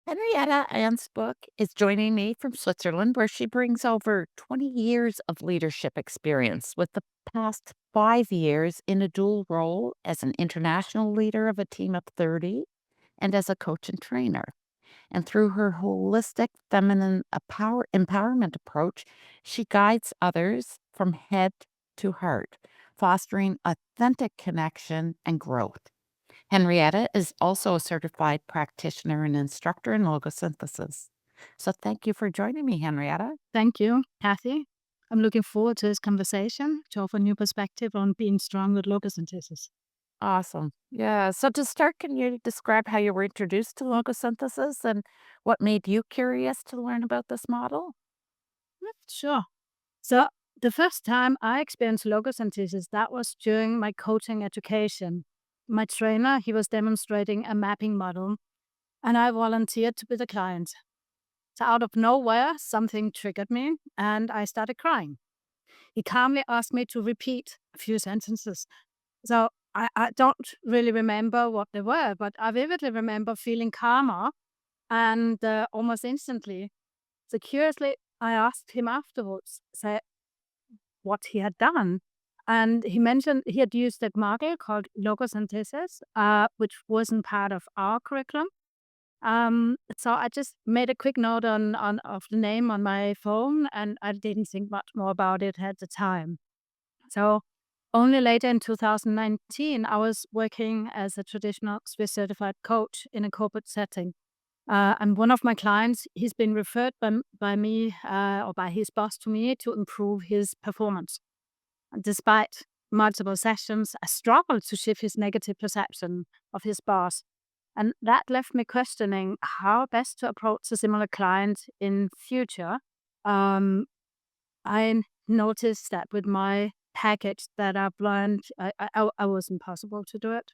Henriette Anzböck is joining me from Switzerland, where she brings over 20 years of leadership experience, with the past 5 years in a dual role as an international leader of a team of 30 and as a coach and trainer. And through her holistic feminine empowerment approach, she guides others from head to heart, fostering authentic connection and growth. Henrietta is also a certified practitioner and instructor in logosynthesis. So thank you for joining me, Henrietta. Thank you, Cathy. I'm looking forward to this conversation to offer new perspective on being strong with logosynthesis. Awesome. Yeah. So to start, can you describe how you were introduced to logosynthesis and what made you curious to learn about this model? Sure. So the first time I experienced logosynthesis, that was during my coaching education. My trainer, he was demonstrating a mapping model, and I volunteered to be the client. So out of nowhere, something triggered me, and I started crying. He calmly asked me to repeat a few sentences. So I don't really remember what they were, but I vividly remember feeling calmer and almost instantly. So curiously, I asked him afterwards, say what he had done. And he mentioned he had used a model called Logosynthesis, which wasn't part of our curriculum. So I just made a quick note on of the name on my phone, and I didn't think much more about it at the time. So only later in 2019, I was working as a traditional Swiss certified coach in a corporate setting. And one of my clients, he's been referred by me or by his boss to me to improve his performance. And despite multiple sessions, I struggled to shift his negative perception of his boss. And that left me questioning how best to approach a similar client in future. Um, I noticed that with my package that I've learned, I wasn't possible to do it.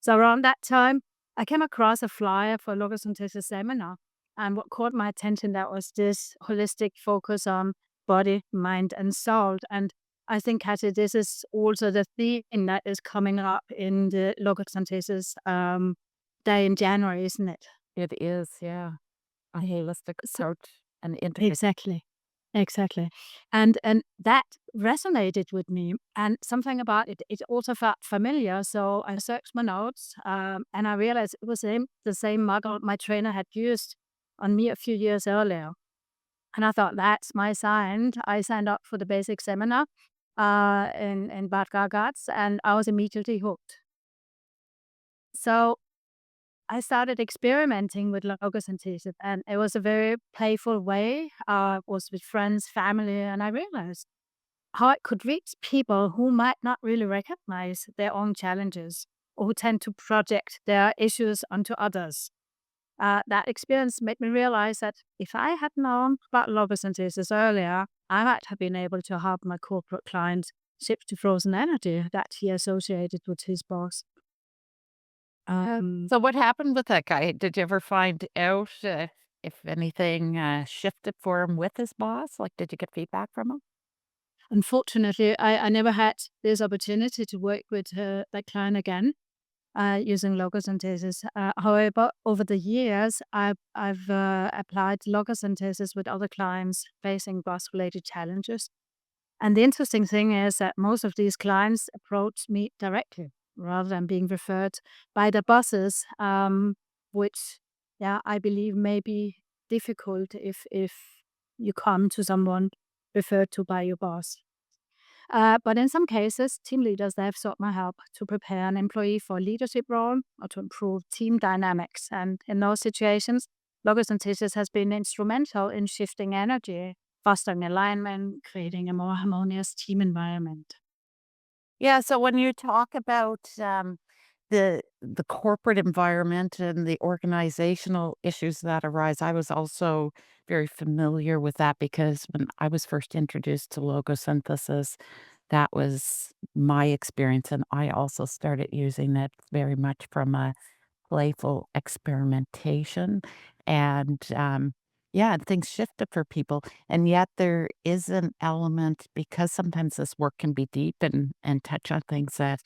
So around that time, I came across a flyer for a logosynthesis seminar. And what caught my attention that was this holistic focus on body, mind, and soul. And I think, Cathy, this is also the theme that is coming up in the logosynthesis day in January, isn't it? It is, yeah, a holistic So, approach and integrate. exactly. Exactly. And that resonated with me, and something about it, it also felt familiar, so I searched my notes, and I realized it was the same model my trainer had used on me a few years earlier, and I thought, "That's my sign." I signed up for the basic seminar, in Bad Ragaz, and I was immediately hooked. So I started experimenting with logosynthesis, and it was a very playful way, was with friends, family, and I realized how it could reach people who might not really recognize their own challenges or who tend to project their issues onto others. That experience made me realize that if I had known about logosynthesis earlier, I might have been able to help my corporate client shift to frozen energy that he associated with his boss. Um, So what happened with that guy? Did you ever find out if anything shifted for him with his boss? Like, did you get feedback from him? Unfortunately, I never had this opportunity to work with that client again. Using logosynthesis. However, over the years, I've applied logosynthesis with other clients facing boss-related challenges. And the interesting thing is that most of these clients approach me directly rather than being referred by their bosses, which, yeah, I believe may be difficult if you come to someone referred to by your boss. But in some cases, team leaders they have sought my help to prepare an employee for a leadership role or to improve team dynamics. And in those situations, logosynthesis has been instrumental in shifting energy, fostering alignment, creating a more harmonious team environment. Yeah, so when you talk about the corporate environment and the organizational issues that arise, I was also very familiar with that because when I was first introduced to logosynthesis, that was my experience, and I also started using it very much from a playful experimentation, and Yeah, and things shifted for people, and yet there is an element because sometimes this work can be deep and touch on things that,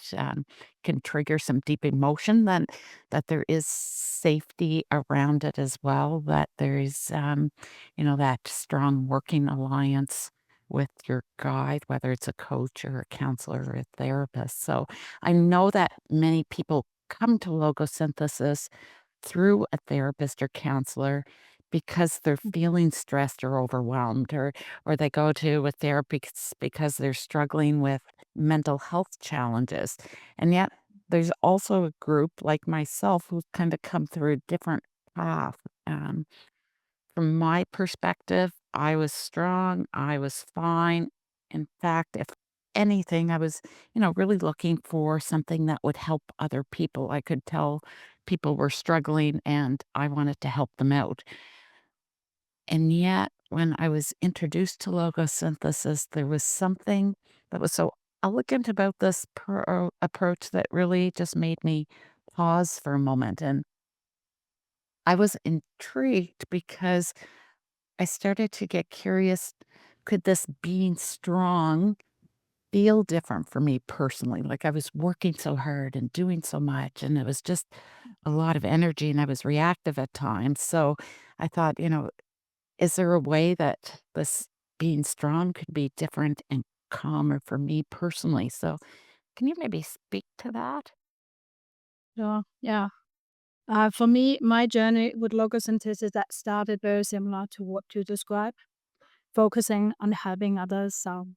can trigger some deep emotion, that there is safety around it as well, that there's, that strong working alliance with your guide, whether it's a coach or a counselor or a therapist. So, I know that many people come to logosynthesis through a therapist or counselor because they're feeling stressed or overwhelmed, or they go to a therapist because they're struggling with mental health challenges. And yet there's also a group like myself who's kind of come through a different path. Um, from my perspective, I was strong, I was fine. In fact, if anything, I was, really looking for something that would help other people. I could tell people were struggling and I wanted to help them out. And yet, when I was introduced to logosynthesis, there was something that was so elegant about this approach that really just made me pause for a moment. And I was intrigued because I started to get curious, could this being strong feel different for me personally? Like I was working so hard and doing so much, and it was just a lot of energy, and I was reactive at times. So I thought, is there a way that this being strong could be different and calmer for me personally? So can you maybe speak to that? Sure. Yeah. For me, my journey with logosynthesis that started very similar to what you described, focusing on helping others. So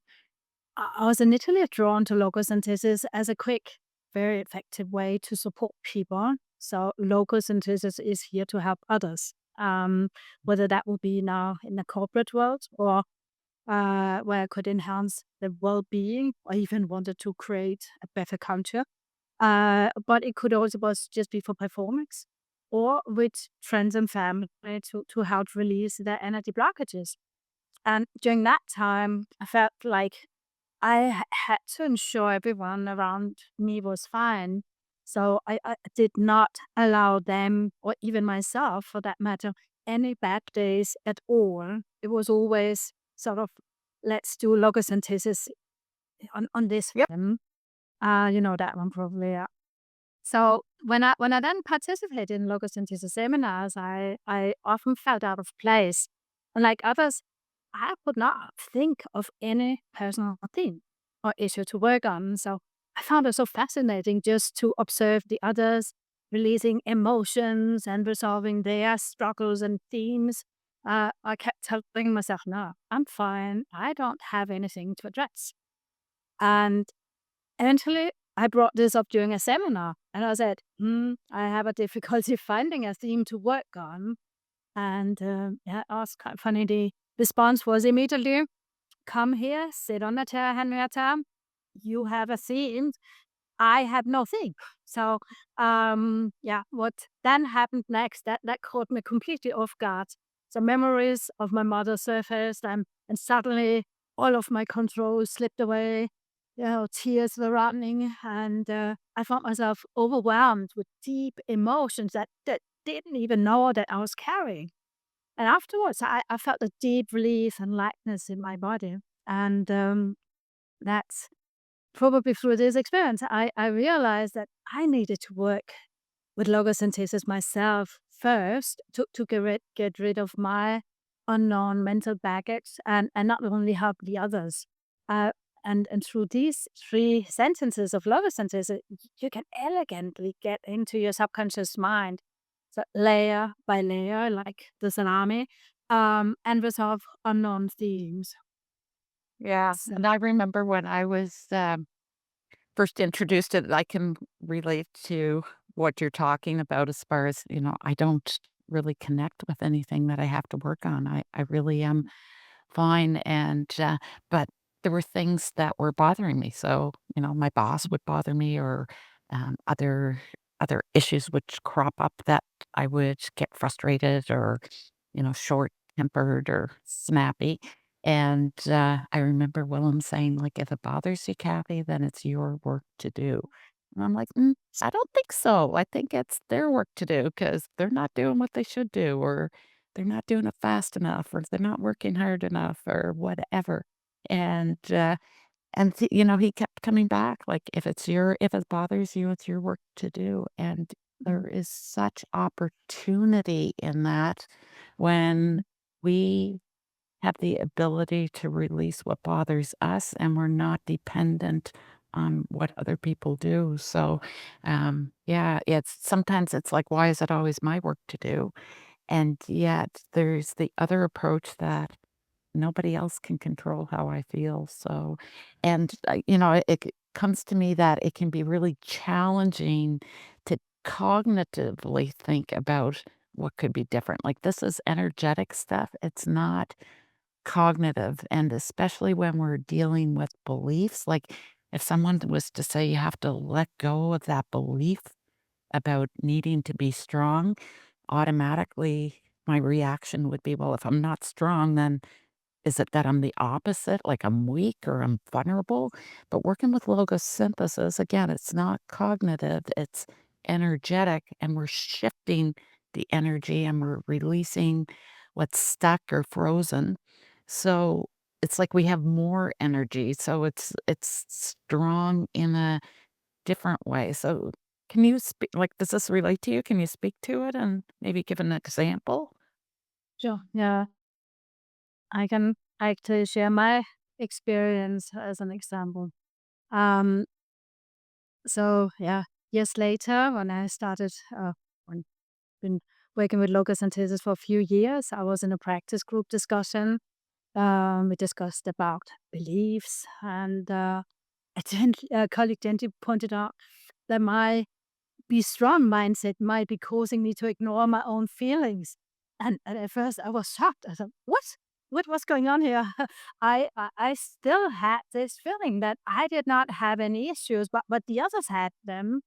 I was initially drawn to logosynthesis as a quick, very effective way to support people. So logosynthesis is here to help others, whether that would be now in the corporate world or where I could enhance their well-being or even wanted to create a better culture. But it could also was just be for performance or with friends and family to help release their energy blockages. And during that time, I felt like had to ensure everyone around me was fine. So I did not allow them, or even myself for that matter, any bad days at all. It was always sort of, let's do logosynthesis on this Yep. film. You know that one probably. Yeah. So when I then participated in logosynthesis seminars, I often felt out of place. And like others, I could not think of any personal theme or issue to work on. So I found it so fascinating just to observe the others releasing emotions and resolving their struggles and themes. I kept telling myself, no, I'm fine. I don't have anything to address. And eventually, I brought this up during a seminar and I said, I have a difficulty finding a theme to work on. And yeah, it was kind of funny. The response was immediately, come here, sit on the chair, Henrietta. You have a theme. I have no theme. So, yeah, what then happened next, that caught me completely off guard. So memories of my mother surfaced and suddenly all of my control slipped away. Tears were running and I found myself overwhelmed with deep emotions that didn't even know that I was carrying. And afterwards, I felt a deep relief and lightness in my body. And that's probably through this experience, I realized that I needed to work with logosynthesis myself first to get rid of my unknown mental baggage and not only help the others. Uh, and through these three sentences of logosynthesis, you can elegantly get into your subconscious mind. So layer by layer, like the tsunami, and resolve unknown themes. Yeah. So, And I remember when I was first introduced to it, I can relate to what you're talking about as far as, I don't really connect with anything that I have to work on. I really am fine. And, but there were things that were bothering me. So, my boss would bother me or other issues would crop up that I would get frustrated or, short tempered or snappy. And I remember Willem saying, like, if it bothers you, Cathy, then it's your work to do. And I'm like, I don't think so. I think it's their work to do because they're not doing what they should do. Or they're not doing it fast enough or they're not working hard enough or whatever. And, he kept coming back, like, if it bothers you, it's your work to do, and there Mm. is such opportunity in that when we have the ability to release what bothers us and we're not dependent on what other people do. So, yeah, it's like, why is it always my work to do? And yet there's the other approach that nobody else can control how I feel. So, and it comes to me that it can be really challenging to cognitively think about what could be different. Like, this is energetic stuff. It's not cognitive, and especially when we're dealing with beliefs, like, if someone was to say you have to let go of that belief about needing to be strong, automatically my reaction would be, well, if I'm not strong, then is it that I'm the opposite, like I'm weak or I'm vulnerable? But working with logosynthesis, again, it's not cognitive, it's energetic, and we're shifting the energy and we're releasing what's stuck or frozen. So it's like we have more energy. So it's strong in a different way. So can you speak, like, does this relate to you? Can you speak to it and maybe give an example? Sure. Yeah, I can actually share my experience as an example. Um, so yeah, years later, when I started, when been working with logosynthesis for a few years, I was in a practice group discussion. We discussed about beliefs, and colleague Genty pointed out that my be strong mindset might be causing me to ignore my own feelings. And at first I was shocked. I thought, what? What was going on here? I still had this feeling that I did not have any issues, but the others had them.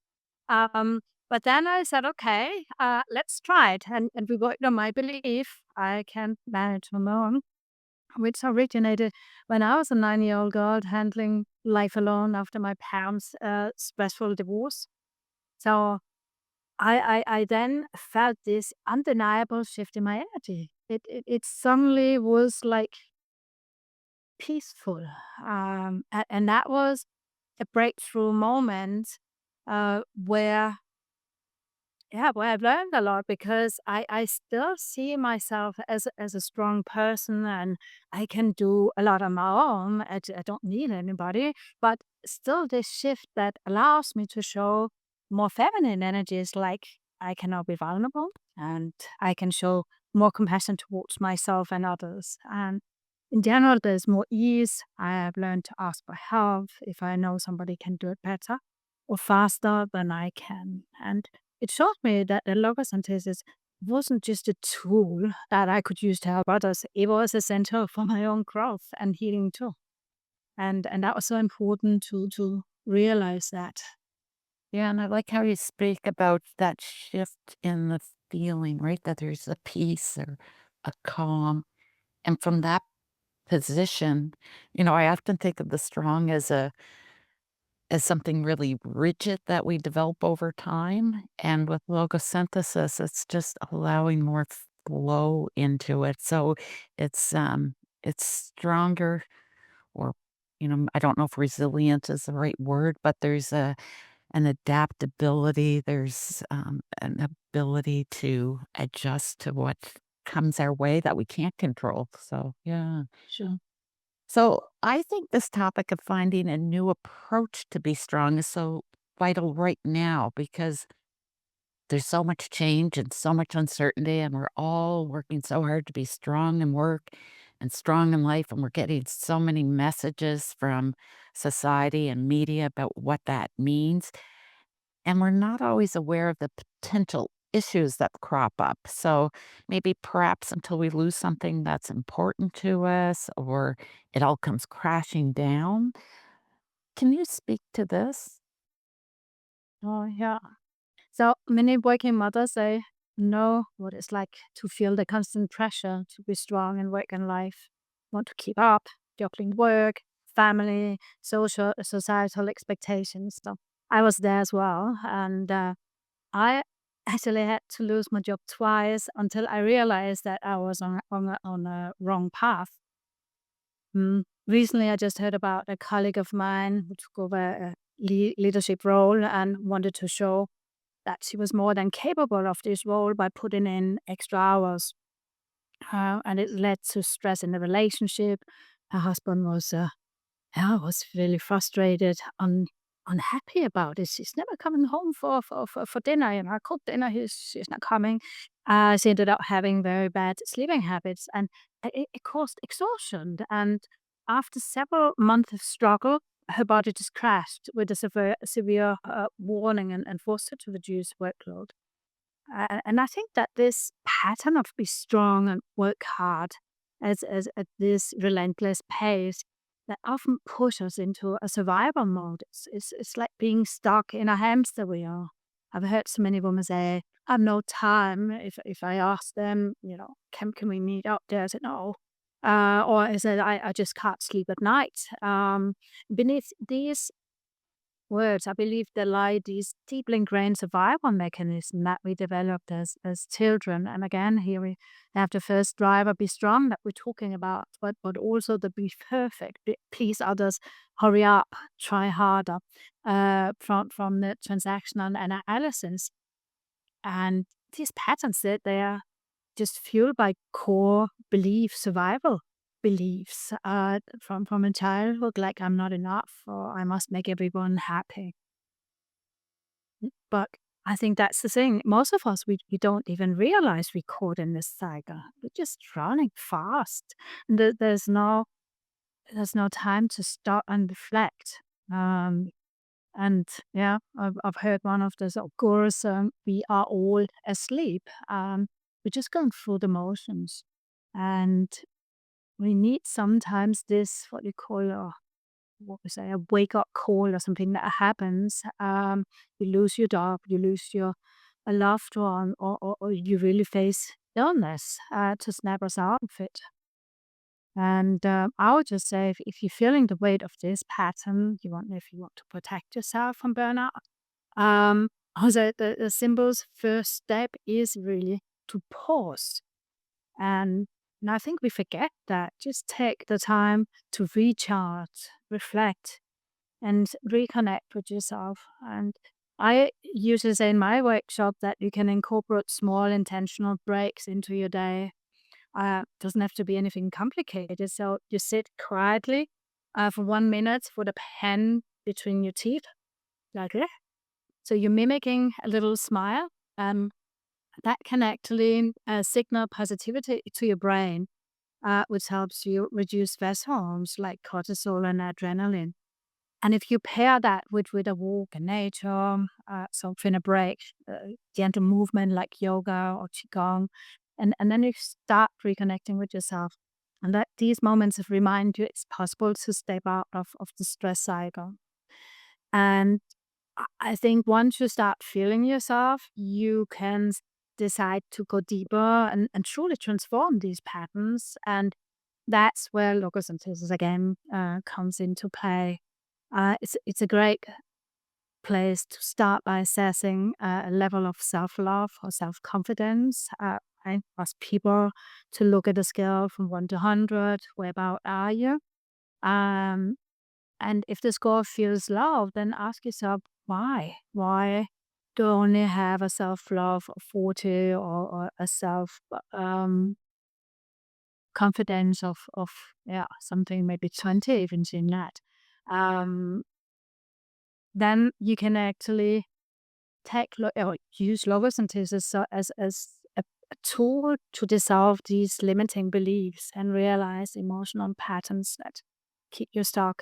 Um, but then I said, okay, let's try it. And we worked on my belief I can manage on my own, which originated when I was a 9-year-old girl handling life alone after my parents' stressful divorce. So I then felt this undeniable shift in my energy. It suddenly was like peaceful, and that was a breakthrough moment, where yeah, where I've learned a lot because I still see myself as a strong person and I can do a lot on my own. I don't need anybody, but still this shift that allows me to show more feminine energies, like I can now be vulnerable and I can show more compassion towards myself and others. And in general, there's more ease. I have learned to ask for help if I know somebody can do it better or faster than I can. And it showed me that the logosynthesis wasn't just a tool that I could use to help others. It was essential for my own growth and healing too. And that was so important to realize that. Yeah, and I like how you speak about that shift in the feeling, right? That there's a peace or a calm. And from that position, I often think of the strong as something really rigid that we develop over time. And with logosynthesis, it's just allowing more flow into it. So it's stronger, or I don't know if resilient is the right word, but there's an adaptability, there's, an ability to adjust to what comes our way that we can't control, so, yeah. Sure. So, I think this topic of finding a new approach to be strong is so vital right now because there's so much change and so much uncertainty, and we're all working so hard to be strong in work and strong in life, and we're getting so many messages from society and media about what that means. And we're not always aware of the potential issues that crop up. So maybe perhaps until we lose something that's important to us or it all comes crashing down. Can you speak to this? Oh, yeah. So many working mothers, they know what it's like to feel the constant pressure to be strong in work and life, want to keep up, juggling work, family, societal expectations. So I was there as well. And I Actually, I had to lose my job twice until I realized that I was on a wrong path. Recently, I just heard about a colleague of mine who took over a leadership role and wanted to show that she was more than capable of this role by putting in extra hours. And it led to stress in the relationship. Her husband was really frustrated, unhappy about it. She's never coming home for dinner. I cooked dinner. She's not coming. She ended up having very bad sleeping habits, and it caused exhaustion. And after several months of struggle, her body just crashed with a severe warning and forced her to reduce workload. And I think that this pattern of be strong and work hard as at this relentless pace that often push us into a survival mode. It's like being stuck in a hamster wheel. I've heard so many women say, "I have no time." If I ask them, can we meet up there? I said no. Or I said, I just can't sleep at night. Beneath these words, I believe there lie these deeply ingrained survival mechanisms that we developed as children. And again, here we have the first driver, be strong, that we're talking about, but also the be perfect, please others, hurry up, try harder, from the transactional analysis. And these patterns that they are just fueled by core belief, survival beliefs from a childhood, like I'm not enough or I must make everyone happy. But I think that's the thing. Most of us, we don't even realize we're caught in this cycle. We're just running fast. And there's no time to stop and reflect. Um, and yeah, I've heard one of those, of course, we are all asleep. We're just going through the motions. And we need sometimes this, what you call what we say, a wake up call or something that happens. You lose your dog, you lose your a loved one, or you really face illness to snap us out of it. And I would just say, if you're feeling the weight of this pattern, if you want to protect yourself from burnout, also the symbol's first step is really to pause. And I think we forget that. Just take the time to recharge, reflect, and reconnect with yourself. And I usually say in my workshop that you can incorporate small intentional breaks into your day. Doesn't have to be anything complicated. So you sit quietly for 1 minute with a pen between your teeth, like that. So you're mimicking a little smile. Um, that can actually signal positivity to your brain, which helps you reduce stress hormones like cortisol and adrenaline. And if you pair that with a walk in nature, something a break, gentle movement like yoga or qigong, and then you start reconnecting with yourself. And that these moments remind you it's possible to step out of the stress cycle. And I think once you start feeling yourself, you can decide to go deeper and truly transform these patterns. And that's where logosynthesis again comes into play. It's a great place to start by assessing a level of self love or self confidence. I ask people to look at a scale from 1 to 100. Where about are you? Um, and if the score feels low, then ask yourself why. Why do I only have a self love of 40, or a self confidence of yeah, something maybe 20, even in that. Um, then you can actually or use logosynthesis as a tool to dissolve these limiting beliefs and realize emotional patterns that keep you stuck.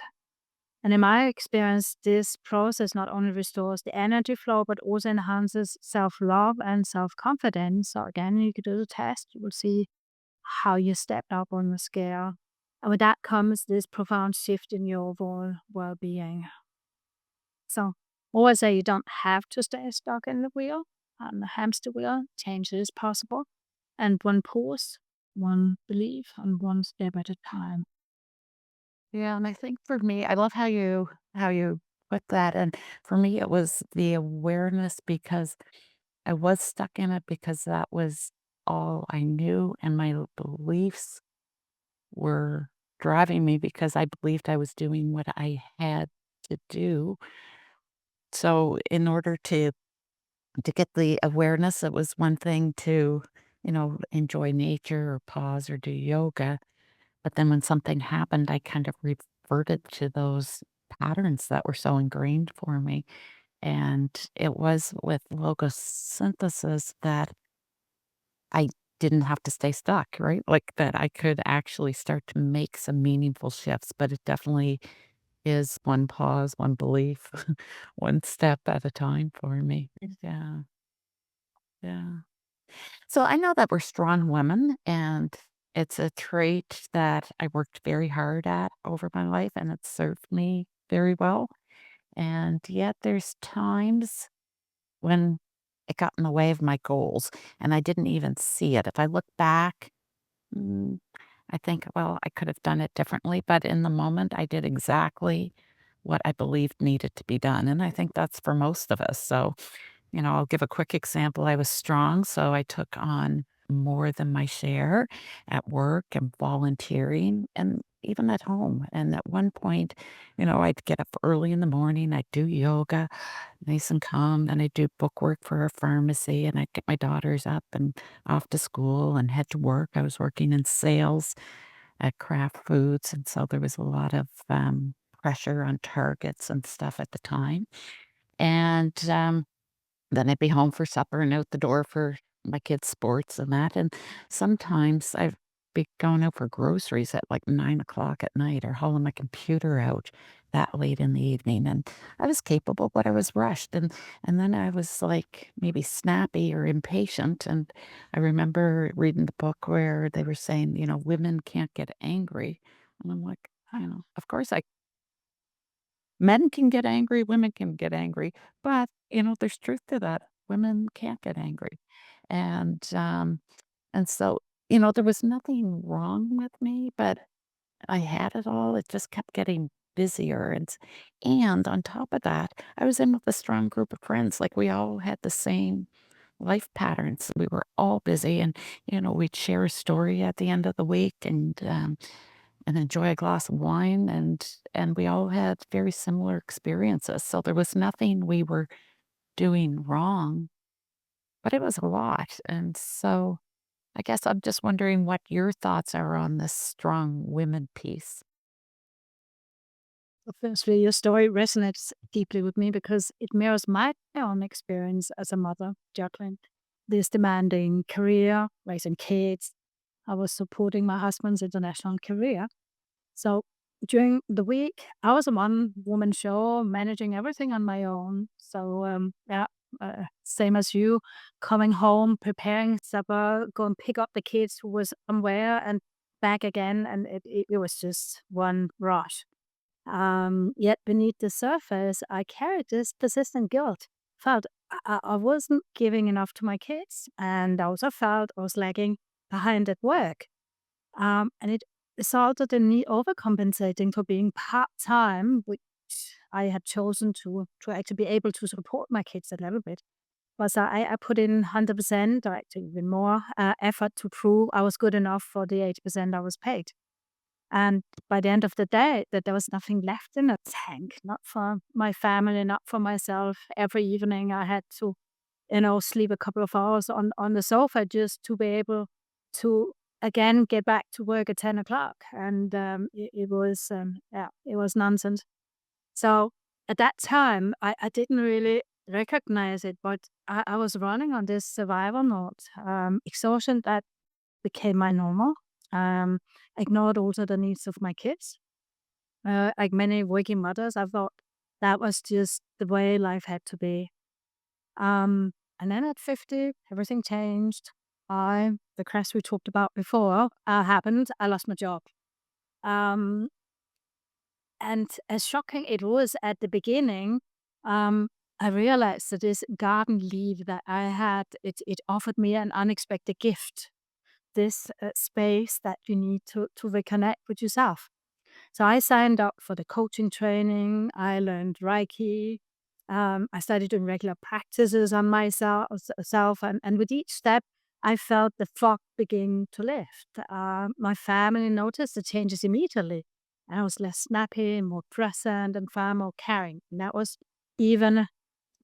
And in my experience, this process not only restores the energy flow, but also enhances self love and self confidence. So, again, you could do the test, you will see how you stepped up on the scale. And with that comes this profound shift in your overall well being. So, always say you don't have to stay stuck in the wheel, on the hamster wheel. Change is possible. And one pause, one belief, and one step at a time. Yeah, and I think for me, I love how you put that, and for me, it was the awareness because I was stuck in it because that was all I knew, and my beliefs were driving me because I believed I was doing what I had to do. So in order to get the awareness, it was one thing to, enjoy nature or pause or do yoga. But then when something happened, I kind of reverted to those patterns that were so ingrained for me. And it was with logosynthesis that I didn't have to stay stuck, right? Like that I could actually start to make some meaningful shifts, but it definitely is one pause, one belief, one step at a time for me. Yeah. Yeah. So I know that we're strong women, and it's a trait that I worked very hard at over my life, and it served me very well. And yet there's times when it got in the way of my goals, and I didn't even see it. If I look back, mm, I think, well, I could have done it differently, but in the moment, I did exactly what I believed needed to be done. And I think that's for most of us. So, I'll give a quick example. I was strong, so I took on more than my share at work and volunteering and even at home. And at one point, I'd get up early in the morning, I'd do yoga, nice and calm, and I'd do bookwork for a pharmacy, and I'd get my daughters up and off to school and head to work. I was working in sales at Kraft Foods, and so there was a lot of pressure on targets and stuff at the time. And then I'd be home for supper and out the door for my kids' sports and that, and sometimes I'd be going out for groceries at, like, 9 o'clock at night or hauling my computer out that late in the evening, and I was capable, but I was rushed, and then I was, like, maybe snappy or impatient, and I remember reading the book where they were saying, "Women can't get angry," and I'm like, of course I Men can get angry, women can get angry, but, there's truth to that. Women can't get angry. And, and so, there was nothing wrong with me, but I had it all. It just kept getting busier. And on top of that, I was in with a strong group of friends. Like we all had the same life patterns. We were all busy and, we'd share a story at the end of the week and enjoy a glass of wine, and we all had very similar experiences, so there was nothing we were doing wrong, but it was a lot, and so I guess I'm just wondering what your thoughts are on this strong women piece. Firstly, your story resonates deeply with me because it mirrors my own experience as a mother, juggling this demanding career, raising kids. I was supporting my husband's international career. So during the week, I was a one woman show, managing everything on my own. So, yeah, same as you, coming home, preparing supper, go and pick up the kids who was somewhere and back again. And it was just one rush. Yet beneath the surface, I carried this persistent guilt. Felt I wasn't giving enough to my kids, and I also felt I was lagging behind at work. And it resulted in me overcompensating for being part time, which I had chosen to actually be able to support my kids a little bit. Was I put in 100% or actually even more effort to prove I was good enough for the 80% I was paid. And by the end of the day, that there was nothing left in the tank, not for my family, not for myself. Every evening I had to, sleep a couple of hours on the sofa just to be able to again get back to work at 10 o'clock. And it was, yeah, it was nonsense. So at that time, I didn't really recognize it, but I was running on this survival mode, exhaustion that became my normal. Um, ignored also the needs of my kids. Like many working mothers, I thought that was just the way life had to be. And then at 50, everything changed. The crash we talked about before happened. I lost my job. Um, and as shocking it was at the beginning, um, I realized that this garden leave that I had, it offered me an unexpected gift. This space that you need to reconnect with yourself. So I signed up for the coaching training. I learned Reiki. I started doing regular practices on myself, and with each step, I felt the fog begin to lift. My family noticed the changes immediately. I was less snappy, more present, and far more caring. And that was even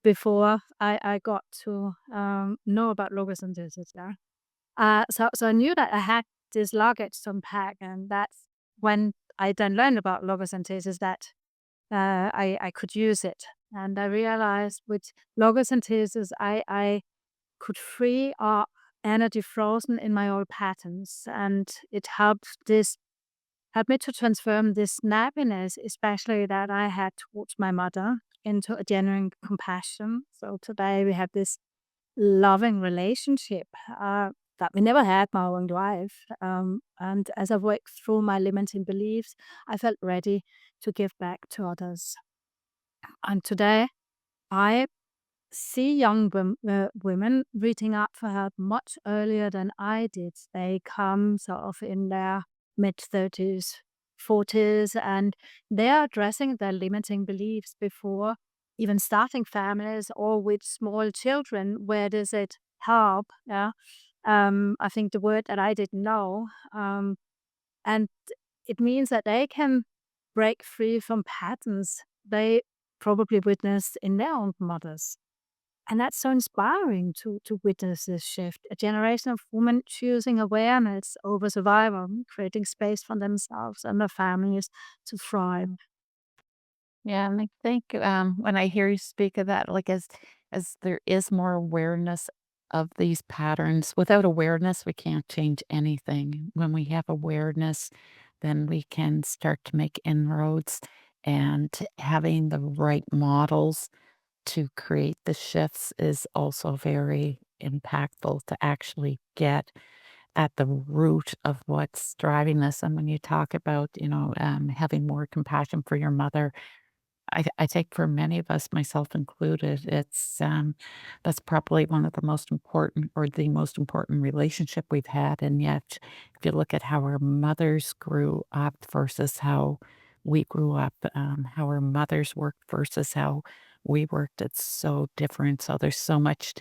before I got to know about logosynthesis. Yeah. So I knew that I had this luggage to unpack, and that's when I then learned about logosynthesis that I could use it. And I realized with logosynthesis, I could free up energy frozen in my old patterns, and it helped me to transform this snappiness, especially that I had towards my mother, into a genuine compassion. So today we have this loving relationship that we never had my own life. And as I worked through my limiting beliefs, I felt ready to give back to others. And today, I see young women reaching out for help much earlier than I did. They come sort of in their mid-30s, 40s, and they are addressing their limiting beliefs before even starting families or with small children. Where does it help? Yeah. I think the word that I didn't know. And it means that they can break free from patterns they probably witnessed in their own mothers. And that's so inspiring to witness this shift. A generation of women choosing awareness over survival, creating space for themselves and their families to thrive. Yeah, and I think, when I hear you speak of that, like, as there is more awareness of these patterns, without awareness, we can't change anything. When we have awareness, then we can start to make inroads, and having the right models to create the shifts is also very impactful to actually get at the root of what's driving this. And when you talk about, having more compassion for your mother, I think for many of us, myself included, that's probably one of the most important or the most important relationship we've had. And yet, if you look at how our mothers grew up versus how we grew up, how our mothers worked versus how we worked, it's so different. So there's so much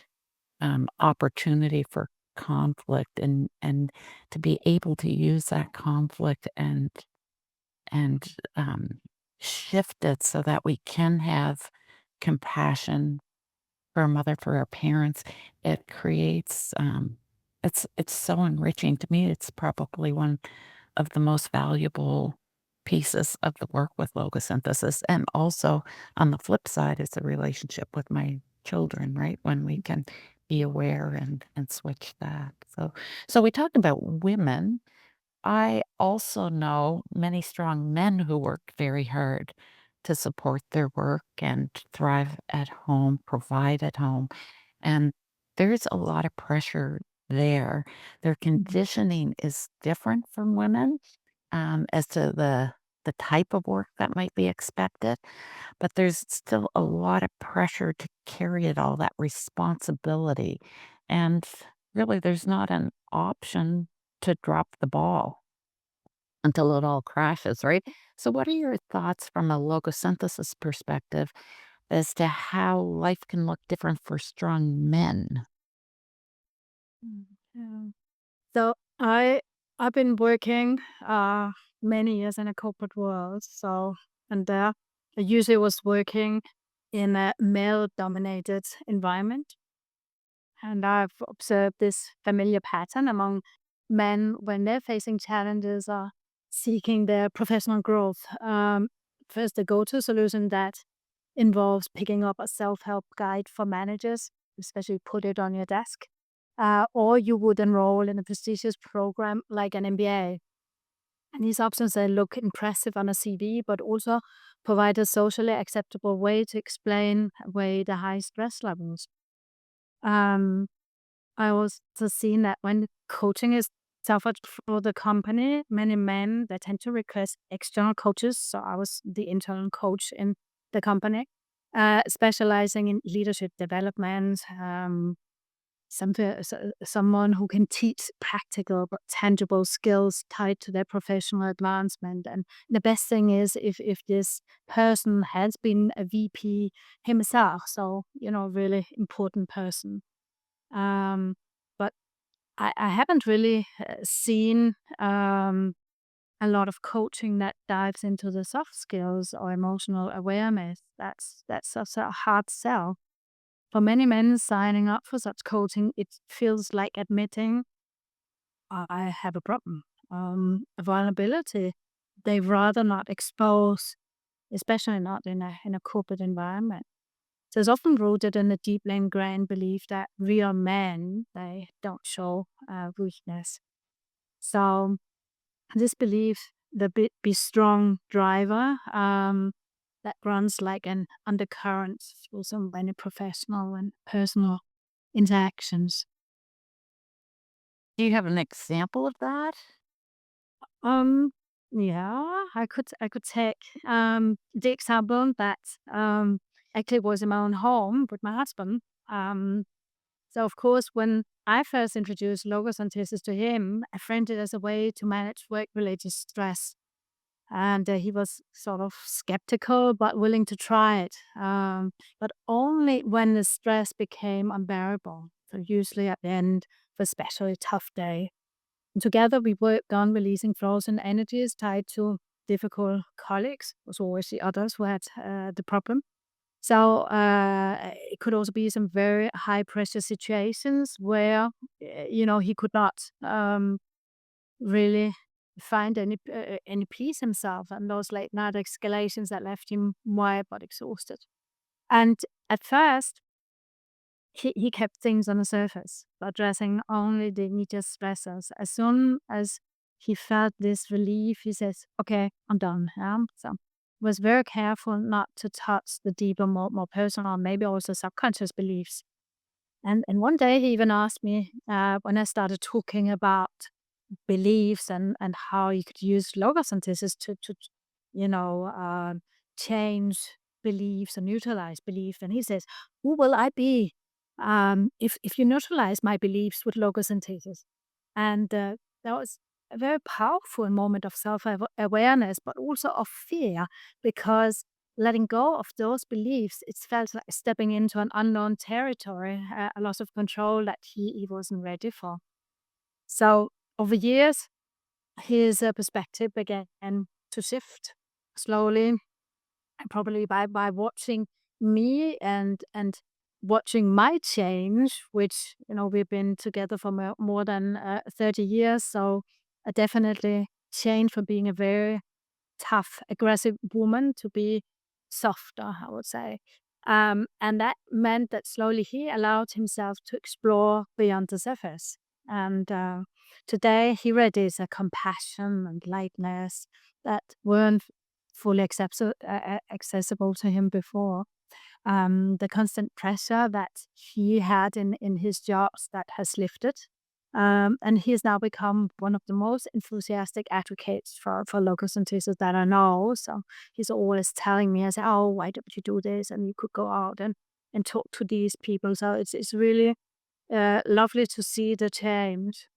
opportunity for conflict, and to be able to use that conflict and shift it so that we can have compassion for our mother, for our parents. It creates, it's so enriching to me. It's probably one of the most valuable pieces of the work with logosynthesis. And also on the flip side is the relationship with my children, right? When we can be aware and switch that. So we talked about women. I also know many strong men who work very hard to support their work and thrive at home, provide at home. And there's a lot of pressure there. Their conditioning is different from women, as to the type of work that might be expected, but there's still a lot of pressure to carry it all, that responsibility. And really, there's not an option to drop the ball until it all crashes, right? So, what are your thoughts from a logosynthesis perspective as to how life can look different for strong men? Yeah. So I've been working many years in a corporate world. So and there I usually was working in a male dominated environment. And I've observed this familiar pattern among men when they're facing challenges or seeking their professional growth. First, the go to solution that involves picking up a self help guide for managers, especially put it on your desk. Or you would enroll in a prestigious program like an MBA. And these options they look impressive on a CV, but also provide a socially acceptable way to explain away the high stress levels. Um, I also seen that when coaching is offered for the company, many men they tend to request external coaches. So I was the internal coach in the company, specializing in leadership development. someone who can teach practical but tangible skills tied to their professional advancement. And the best thing is if this person has been a VP himself, so really important person. Um, but I haven't really seen a lot of coaching that dives into the soft skills or emotional awareness. That's such a hard sell. For many men signing up for such coaching, it feels like admitting I have a problem, a vulnerability they rather not expose, especially not in a corporate environment. So it's often rooted in a deeply ingrained belief that real men they don't show weakness. So this belief, the be strong driver, that runs like an undercurrent through so many professional and personal interactions. Do you have an example of that? Um, yeah, I could take the example that actually was in my own home with my husband. Um, so of course, when I first introduced Logosynthesis to him, I framed it as a way to manage work-related stress, and he was sort of skeptical but willing to try it. But only when the stress became unbearable. So usually at the end of a especially tough day. And together, we worked on releasing frozen energies tied to difficult colleagues. It was always the others who had the problem. So it could also be some very high pressure situations where, he could not really find any peace himself, and those late night escalations that left him wired but exhausted. And at first, he kept things on the surface, addressing only the immediate stressors. As soon as he felt this relief, he says, "Okay, I'm done." So was very careful not to touch the deeper, more personal, maybe also subconscious beliefs. And one day he even asked me when I started talking about beliefs and how you could use logosynthesis to you know uh, change beliefs or neutralize belief. And he says, who will I be if you neutralize my beliefs with logosynthesis? And that was a very powerful moment of self-awareness, but also of fear, because letting go of those beliefs, it felt like stepping into an unknown territory, a loss of control that he wasn't ready for. So over years, his perspective began to shift slowly, and probably by watching me and watching my change, which we've been together for more than 30 years. So I definitely changed from being a very tough, aggressive woman to be softer, I would say. And that meant that slowly he allowed himself to explore beyond the surface. And today he radiates a compassion and lightness that weren't fully accessible to him before. The constant pressure that he had in his jobs that has lifted. And he has now become one of the most enthusiastic advocates for local synthesis that I know. So he's always telling me, I say, oh, why don't you do this? And you could go out and talk to these people. So it's really lovely to see the change.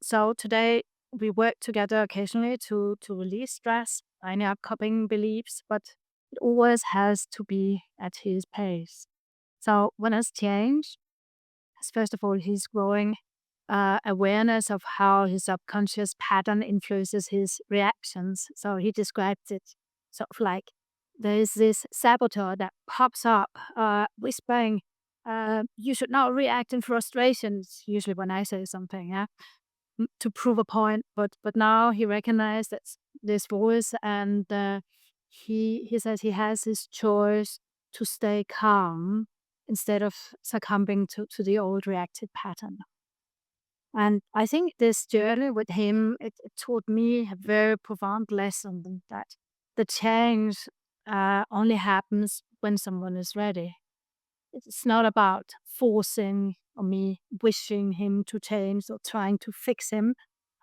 So today we work together occasionally to release stress, any upcoming beliefs, but it always has to be at his pace. So when it's changed, first of all, he's growing awareness of how his subconscious pattern influences his reactions. So he describes it sort of like there is this saboteur that pops up, whispering, "You should not react in frustration." It's usually when I say something, yeah, to prove a point. But now he recognized that this voice, and he says he has his choice to stay calm instead of succumbing to the old reactive pattern. And I think this journey with him, it taught me a very profound lesson that the change only happens when someone is ready. It's not about forcing or me wishing him to change or trying to fix him.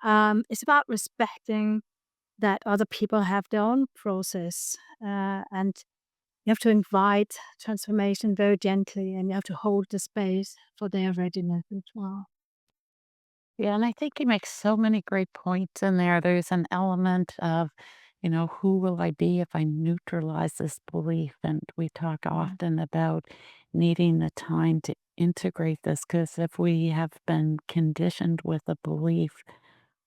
It's about respecting that other people have their own process, and you have to invite transformation very gently, and you have to hold the space for their readiness as well. Yeah, and I think you make so many great points in there. There's an element of, who will I be if I neutralize this belief? And we talk Yeah. often about needing the time to integrate this because if we have been conditioned with a belief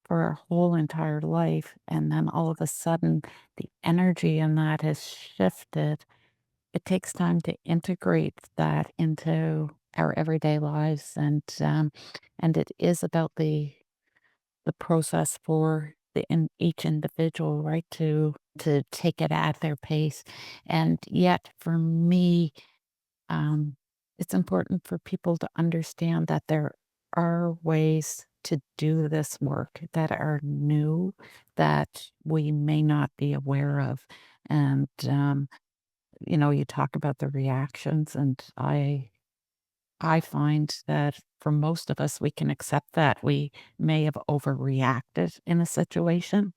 for our whole entire life, and then all of a sudden the energy in that has shifted, it takes time to integrate that into our everyday lives, and it is about the process for each individual, right, to take it at their pace, and yet for me, um, it's important for people to understand that there are ways to do this work that are new that we may not be aware of, and you talk about the reactions, and I find that for most of us, we can accept that we may have overreacted in a situation.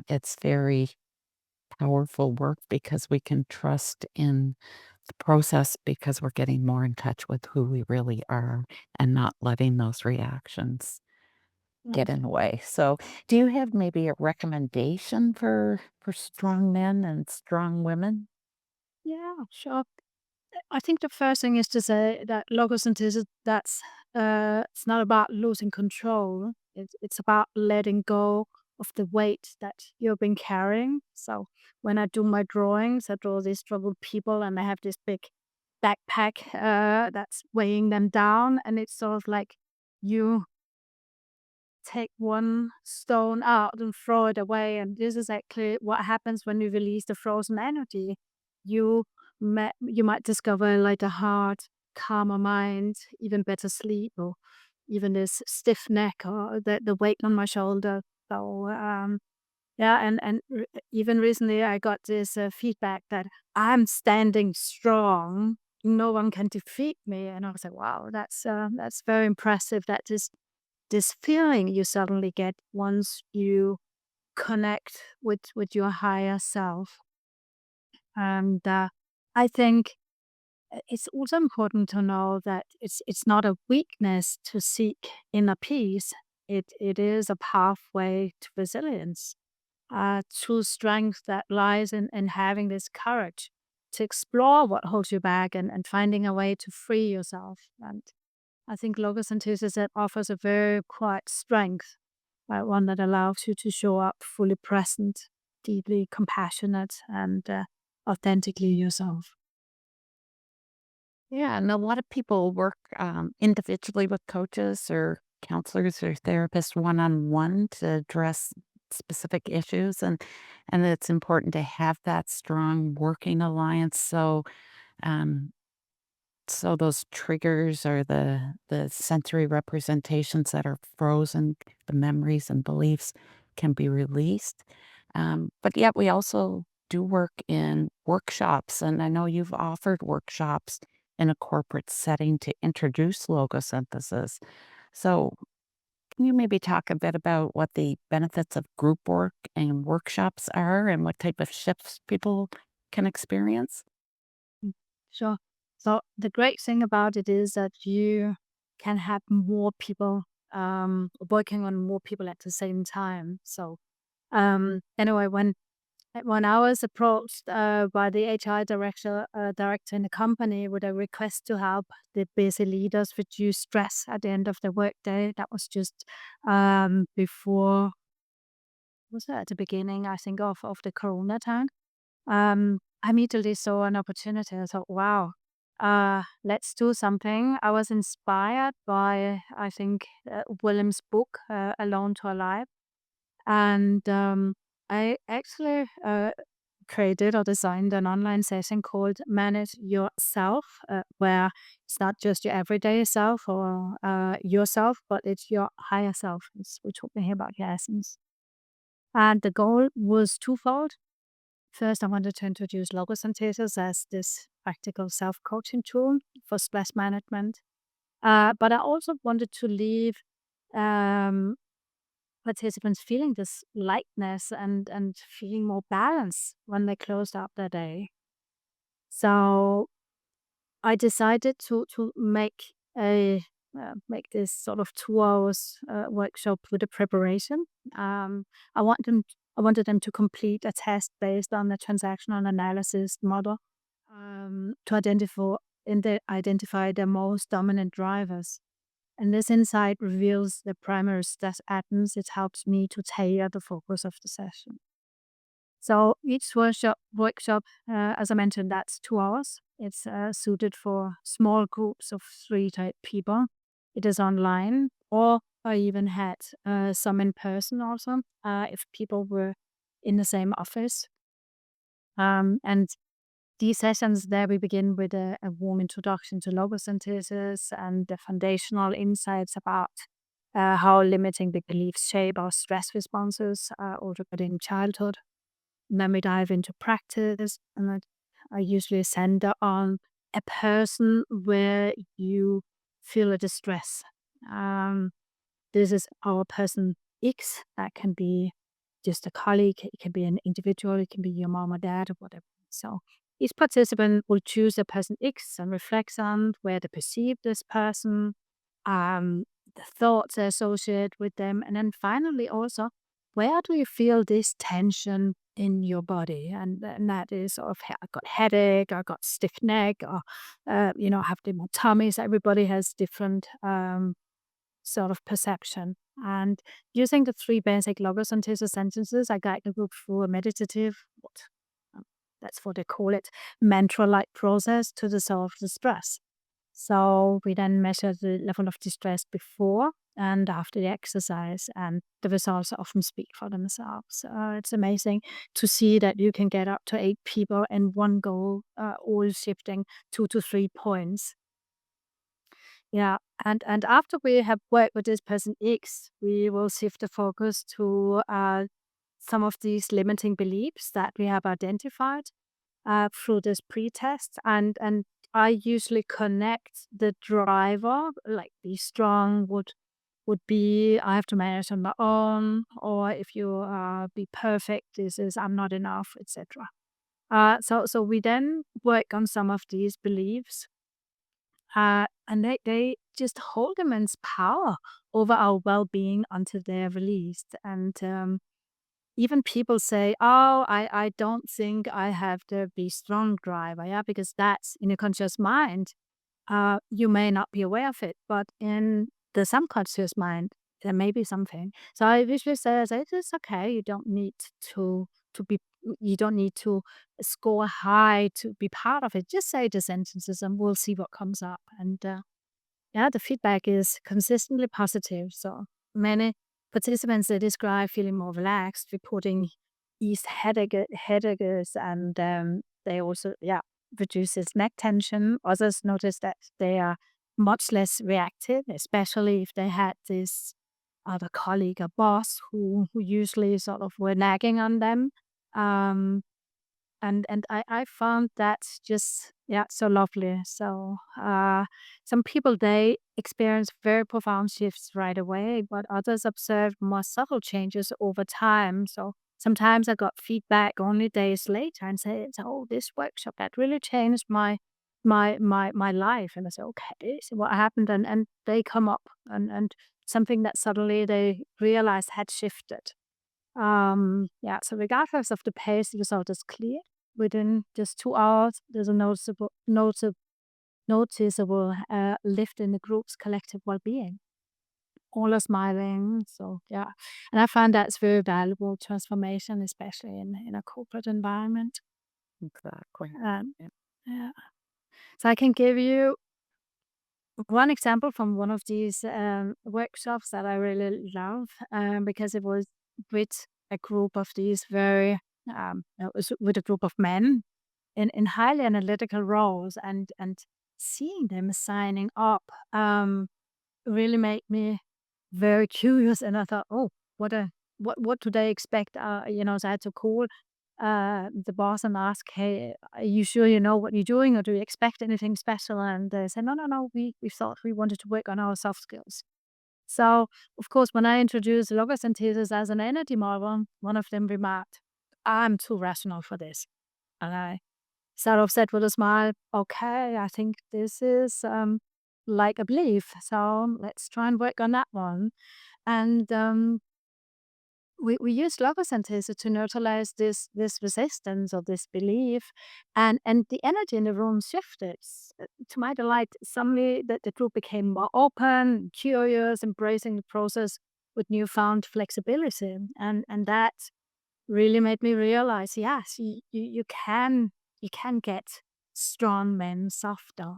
It's very powerful work because we can trust in the process because we're getting more in touch with who we really are and not letting those reactions get in the way. So, do you have maybe a recommendation for strong men and strong women? Yeah, sure. I think the first thing is to say that logosynthesis, it's not about losing control. It's about letting go of the weight that you've been carrying. So when I do my drawings, I draw these troubled people, and they have this big backpack that's weighing them down, and it's sort of like you take one stone out and throw it away. And this is actually what happens when you release the frozen energy. You you might discover like a heart, calmer mind, even better sleep, or even this stiff neck or the weight on my shoulder. So yeah, and even recently I got this feedback that I'm standing strong. No one can defeat me, and I was like, wow, that's very impressive. That is this feeling you suddenly get once you connect with your higher self. And I think it's also important to know that it's not a weakness to seek inner peace. It is a pathway to resilience, to strength that lies in having this courage to explore what holds you back, and finding a way to free yourself. And I think logosynthesis it offers a very quiet strength, one that allows you to show up fully present, deeply compassionate, and authentically yourself. Yeah, and a lot of people work individually with coaches or counselors or therapists one on one to address specific issues, and it's important to have that strong working alliance. Um, so those triggers or the sensory representations that are frozen, the memories and beliefs can be released. But yet we also do work in workshops, and I know you've offered workshops in a corporate setting to introduce logosynthesis. So can you maybe talk a bit about what the benefits of group work and workshops are and what type of shifts people can experience? Mm, sure. So the great thing about it is that you can have more people working on more people at the same time. So anyway, when I was approached by the HR director in the company with a request to help the busy leaders reduce stress at the end of the workday, that was just before, was it at the beginning, I think, of the Corona time. I immediately saw an opportunity. I thought, wow, let's do something. I was inspired by, I think, William's book, Alone to Alive. And I actually created or designed an online session called Manage Yourself, where it's not just your everyday self or yourself, but it's your higher self. We're talking here about your essence. And the goal was twofold. First, I wanted to introduce logosynthesis as this practical self coaching tool for stress management. But I also wanted to leave um, participants feeling this lightness and feeling more balance when they closed out their day. So I decided to make this sort of 2 hours workshop with a preparation. Um, I want them I wanted them to complete a test based on the transactional analysis model to identify the most dominant drivers. And this insight reveals the primary stress patterns. It helps me to tailor the focus of the session. So each workshop, as I mentioned, that's 2 hours. It's suited for small groups of 3 to 8 people. It is online, or I even had some in person also, if people were in the same office. And these sessions there, we begin with a warm introduction to logosynthesis and the foundational insights about how limiting the beliefs shape our stress responses already in childhood. And then we dive into practice, and I usually center on a person where you feel a distress. Um, this is our person X. That can be just a colleague, it can be an individual, it can be your mom or dad or whatever. So each participant will choose a person X and reflects on where they perceive this person, the thoughts associated with them, and then finally also where do you feel this tension in your body? And that is sort of I got headache, I got stiff neck, or I have the tummies. Everybody has different sort of perception. And using the 3 basic logosynthesis sentences, I guide the group through a meditative, um, that's what they call it, mantra-like process to dissolve the stress. So we then measure the level of distress before and after the exercise, and the results often speak for themselves. It's amazing to see that you can get up to 8 people in one go, all shifting 2 to 3 points. Yeah, and after we have worked with this person X, we will shift the focus to some of these limiting beliefs that we have identified through this pre-test, and I usually connect the driver, like be strong would be I have to manage on my own, or if you be perfect, this is I'm not enough, etc. So we then work on some of these beliefs and they just hold immense power over our well-being until they're released. And even people say, "Oh, I don't think I have the be strong driver," yeah, because that's in a conscious mind. You may not be aware of it, but in the subconscious mind, there may be something. So I usually say it's okay. You don't need to be. You don't need to score high to be part of it. Just say the sentences, and we'll see what comes up. And yeah, the feedback is consistently positive. So many participants they describe feeling more relaxed, reporting eased headaches, and they also reduces neck tension. Others notice that they are much less reactive, especially if they had this other colleague or boss who usually sort of were nagging on them. Um, and I found that just so lovely. So some people they experience very profound shifts right away, but others observe more subtle changes over time. So sometimes I got feedback only days later and say, "Oh, this workshop that really changed my life." And I say, "Okay, so what happened?" And they come up and something that suddenly they realized had shifted. So regardless of the pace, the result is clear. Within just 2 hours, there's a noticeable lift in the group's collective well-being. All are smiling, so yeah. And I find that's very valuable transformation, especially in a corporate environment. Exactly. Um, Yeah. yeah. So I can give you one example from one of these workshops that I really love because it was with a group of these it was with a group of men in highly analytical roles, and seeing them signing up really made me very curious. And I thought, oh, what do they expect? So I had to call the boss and ask, "Hey, are you sure you know what you're doing, or do you expect anything special?" And they said, "No. We thought we wanted to work on our soft skills." So, of course, when I introduced logosynthesis as an energy model, one of them remarked, "I'm too rational for this." And I sort of said with a smile, "Okay, I think this is, like a belief, so let's try and work on that one." And, we used logosynthesis to neutralize this resistance or this belief, and the energy in the room shifted. To my delight, suddenly the group became more open, curious, embracing the process with newfound flexibility, and that really made me realize, yes, you can get strong men softer.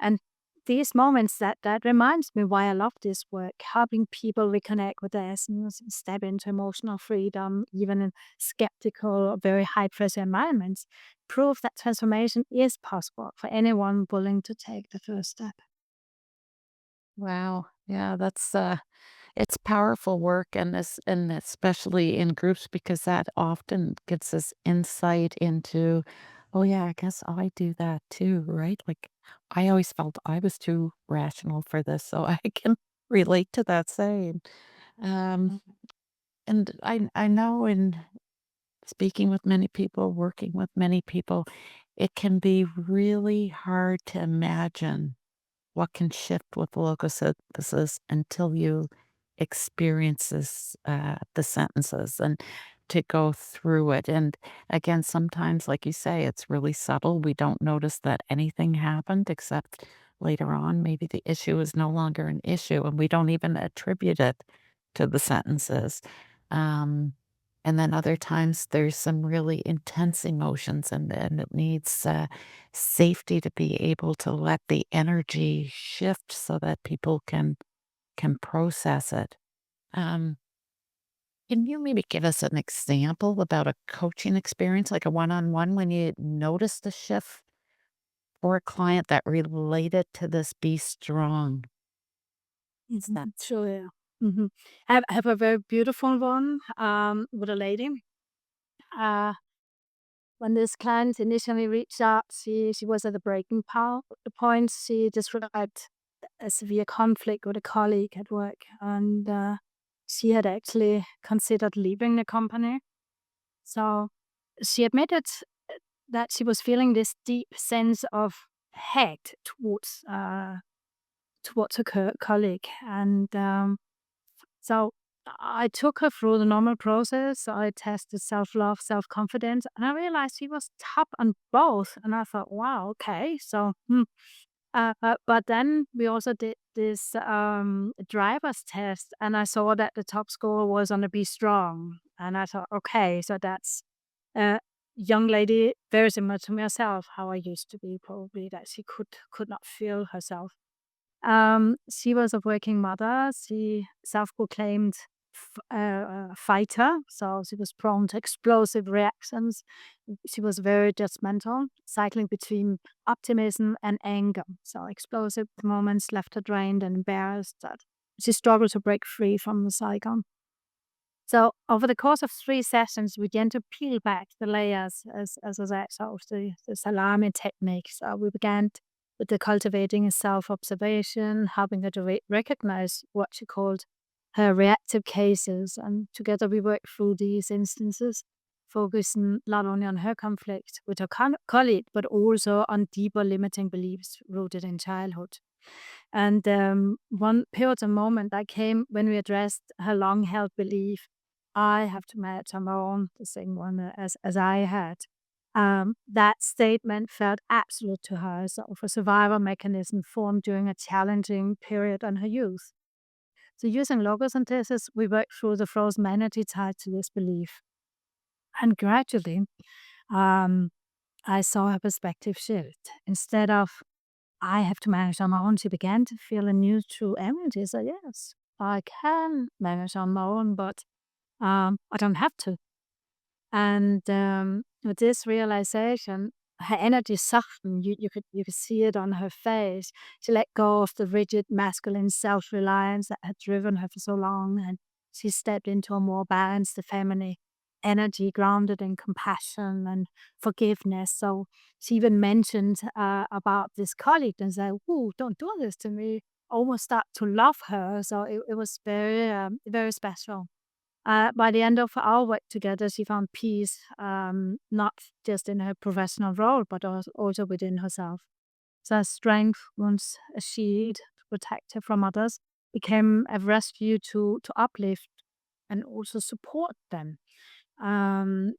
And these moments that reminds me why I love this work, helping people reconnect with their essence, step into emotional freedom, even in skeptical or very high pressure environments, prove that transformation is possible for anyone willing to take the first step. Wow. Yeah, it's powerful work and especially in groups because that often gives us insight into, oh yeah, I guess I do that too, right? Like I always felt I was too rational for this, so I can relate to that saying. Um, and I know in speaking with many people, working with many people, it can be really hard to imagine what can shift with logosynthesis until you experience the sentences and to go through it. And again, sometimes, like you say, it's really subtle. We don't notice that anything happened except later on, maybe the issue is no longer an issue and we don't even attribute it to the sentences. Um, and then other times there's some really intense emotions and it needs safety to be able to let the energy shift so that people can process it. Um, can you maybe give us an example about a coaching experience, like a one-on-one, when you noticed a shift for a client that related to this be strong? Is that Sure, yeah. Mhm. I have a very beautiful one, with a lady. Uh, when this client initially reached out, she was at the breaking point. She described a severe conflict with a colleague at work, and she had actually considered leaving the company. So she admitted that she was feeling this deep sense of hate towards her colleague, and so I took her through the normal process. I tested self-love, self-confidence, and I realized she was top on both. And I thought, wow, okay. So, but then we also did this driver's test, and I saw that the top score was on the Be Strong. And I thought, okay, so that's a young lady, very similar to myself, how I used to be, probably that she could not feel herself. She was a working mother. She self-proclaimed fighter, so she was prone to explosive reactions. She was very judgmental, cycling between optimism and anger. So explosive moments left her drained and embarrassed. That she struggled to break free from the cycle. So over the course of 3 sessions, we began to peel back the layers as I said, so of the salami technique. So we began with the cultivating a self-observation, helping her to recognize what she called her reactive cases. And together we worked through these instances, focusing not only on her conflict with her colleague, but also on deeper limiting beliefs rooted in childhood. And one pivotal moment that came when we addressed her long held belief, I have to manage on my own, the same one as I had. That statement felt absolute to her, sort of a survival mechanism formed during a challenging period in her youth. So, using logosynthesis, we worked through the frozen energy tied to this belief. And gradually, um, I saw her perspective shift. Instead of I have to manage on my own. She began to feel a new true energy. So yes, I can manage on my own, but I don't have to. And with this realization, her energy softened. You could see it on her face. She let go of the rigid masculine self reliance that had driven her for so long, and she stepped into a more balanced, feminine energy grounded in compassion and forgiveness. So she even mentioned about this colleague and said, "Oh, don't do this to me." Almost start to love her. So it was very very special. By the end of our work together, she found peace, not just in her professional role, but also within herself. So her strength, once a shield to protect her from others, became a rescue to uplift and also support them. Um,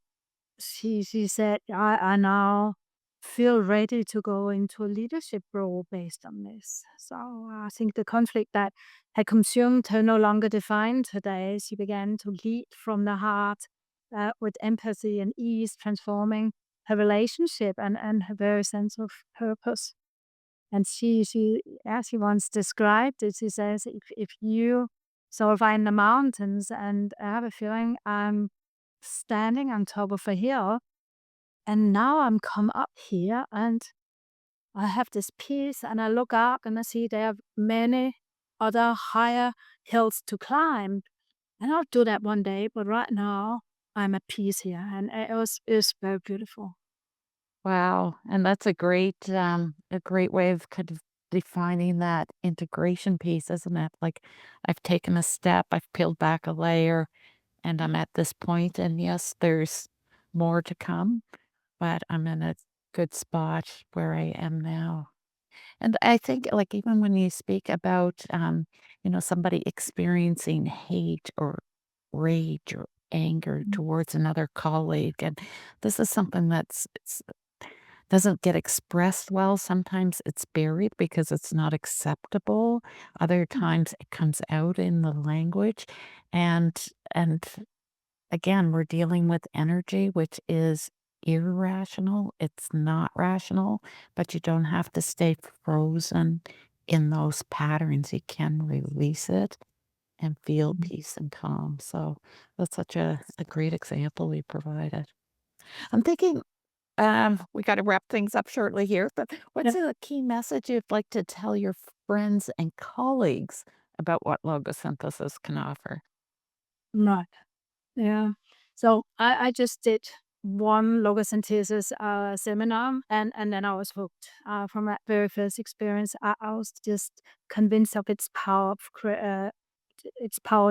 she said, I now feel ready to go into a leadership role based on this. So I think the conflict that had consumed her no longer defined her days. She began to lead from the heart, with empathy and ease, transforming her relationship and her very sense of purpose. And she once described it. She says, if you survive in the mountains and I have a feeling I'm standing on top of a hill, and now I'm come up here and I have this peace and I look up and I see there are many other higher hills to climb. And I'll do that one day, but right now I'm at peace here. And it was very beautiful. Wow, and that's a great way of kind of defining that integration piece, isn't it? Like, I've taken a step, I've peeled back a layer, and I'm at this point, and yes, there's more to come, but I'm in a good spot where I am now. And I think, like, even when you speak about, somebody experiencing hate or rage or anger Mm. towards another colleague, and this is something that's doesn't get expressed well. Sometimes it's buried because it's not acceptable. Other times it comes out in the language. And and again, we're dealing with energy, which is irrational. It's not rational, but you don't have to stay frozen in those patterns. You can release it and feel Mm. peace and calm. So that's such a great example you provided. I'm thinking we got to wrap things up shortly here, but what's Yeah. a key message you'd like to tell your friends and colleagues about what logosynthesis can offer? Right. Yeah. So I just did one logosynthesis seminar, and then I was hooked. From that very first experience, I was just convinced of its power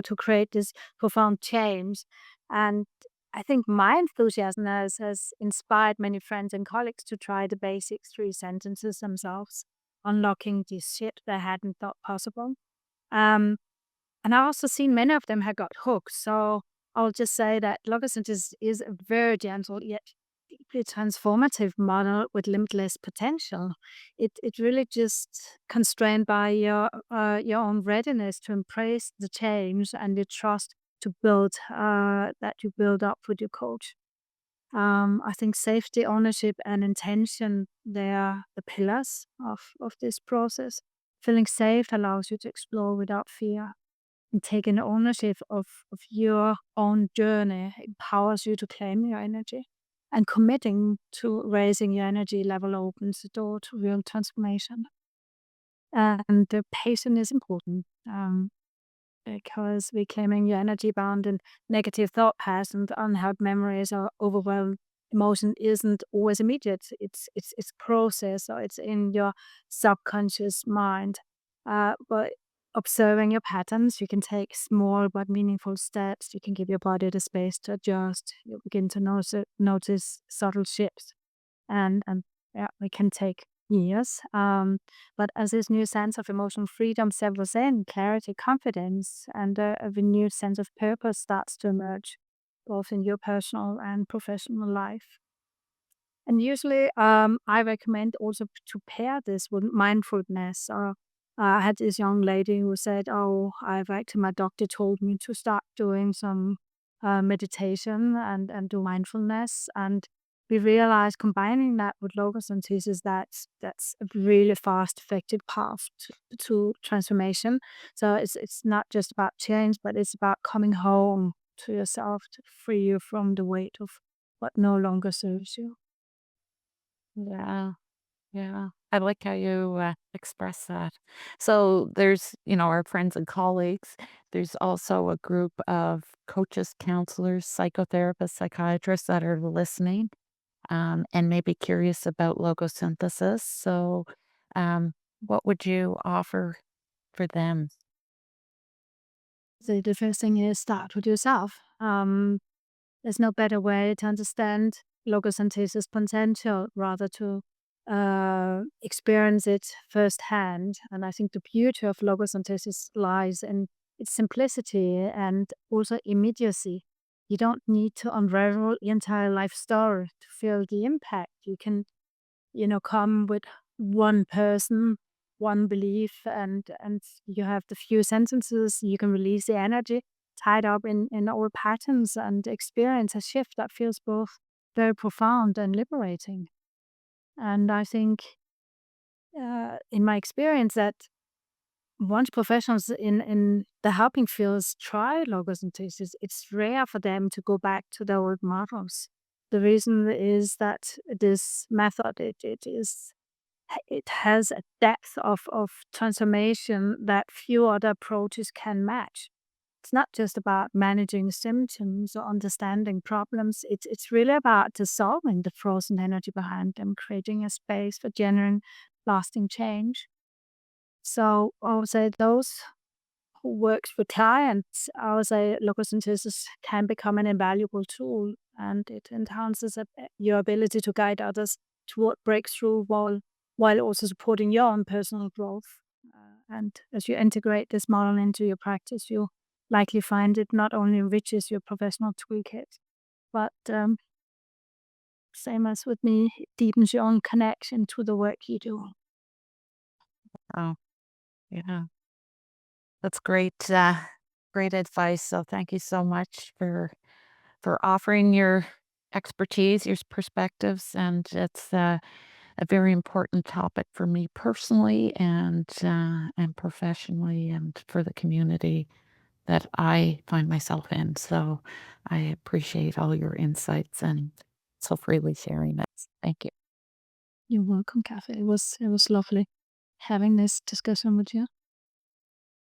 to create this profound change. And I think my enthusiasm has inspired many friends and colleagues to try the basic three sentences themselves, unlocking this shit they hadn't thought possible. Um, and I also seen many of them had got hooked. So I'll just say that Logosynthesis is a very gentle yet deeply transformative model with limitless potential. It really just constrained by your own readiness to embrace the change and the trust to build that you build up with your coach. I think safety, ownership, and intention, they are the pillars of this process. Feeling safe allows you to explore without fear, and taking ownership of your own journey empowers you to claim your energy. And committing to raising your energy level opens the door to real transformation. And the patience is important. Because reclaiming your energy bound in negative thought patterns, unhelped memories, or overwhelmed emotion isn't always immediate. It's process, or it's in your subconscious mind. But observing your patterns, you can take small but meaningful steps. You can give your body the space to adjust. You begin to notice subtle shifts, and yeah, it can take years. But as this new sense of emotional freedom settles in, clarity, confidence, and a renewed sense of purpose starts to emerge, both in your personal and professional life. And usually, I recommend also to pair this with mindfulness. I had this young lady who said, "Oh, I've actually my doctor told me to start doing some meditation and do mindfulness." And we realized combining that with logosynthesis, that's a really fast, effective path to transformation. So it's not just about change, but it's about coming home to yourself to free you from the weight of what no longer serves you. Yeah. Yeah, I like how you express that. So there's, our friends and colleagues. There's also a group of coaches, counselors, psychotherapists, psychiatrists that are listening and maybe curious about logosynthesis. So, what would you offer for them? So the first thing is start with yourself. There's no better way to understand logosynthesis potential rather to experience it firsthand. And I think the beauty of logosynthesis lies in its simplicity and also immediacy. You don't need to unravel the entire life story to feel the impact. You can, come with one person, one belief, and you have the few sentences. You can release the energy tied up in old patterns and experience a shift that feels both very profound and liberating. And I think, in my experience, that once professionals in the helping fields try logosynthesis, it's rare for them to go back to the old models. The reason is that this method, it has a depth of transformation that few other approaches can match. It's not just about managing symptoms or understanding problems. It's really about dissolving the frozen energy behind them, creating a space for genuine, lasting change. So I would say those who works with clients, I would say logosynthesis can become an invaluable tool, and it enhances your ability to guide others toward breakthrough while also supporting your own personal growth. And as you integrate this model into your practice, you'll likely find it not only enriches your professional toolkit, but same as with me, it deepens your own connection to the work you do. Oh, yeah. That's great, great advice. So thank you so much for offering your expertise, your perspectives, and it's a very important topic for me personally and professionally, and for the community that I find myself in. So I appreciate all your insights and so freely sharing it. Thank you. You're welcome, Cathy. It was lovely having this discussion with you.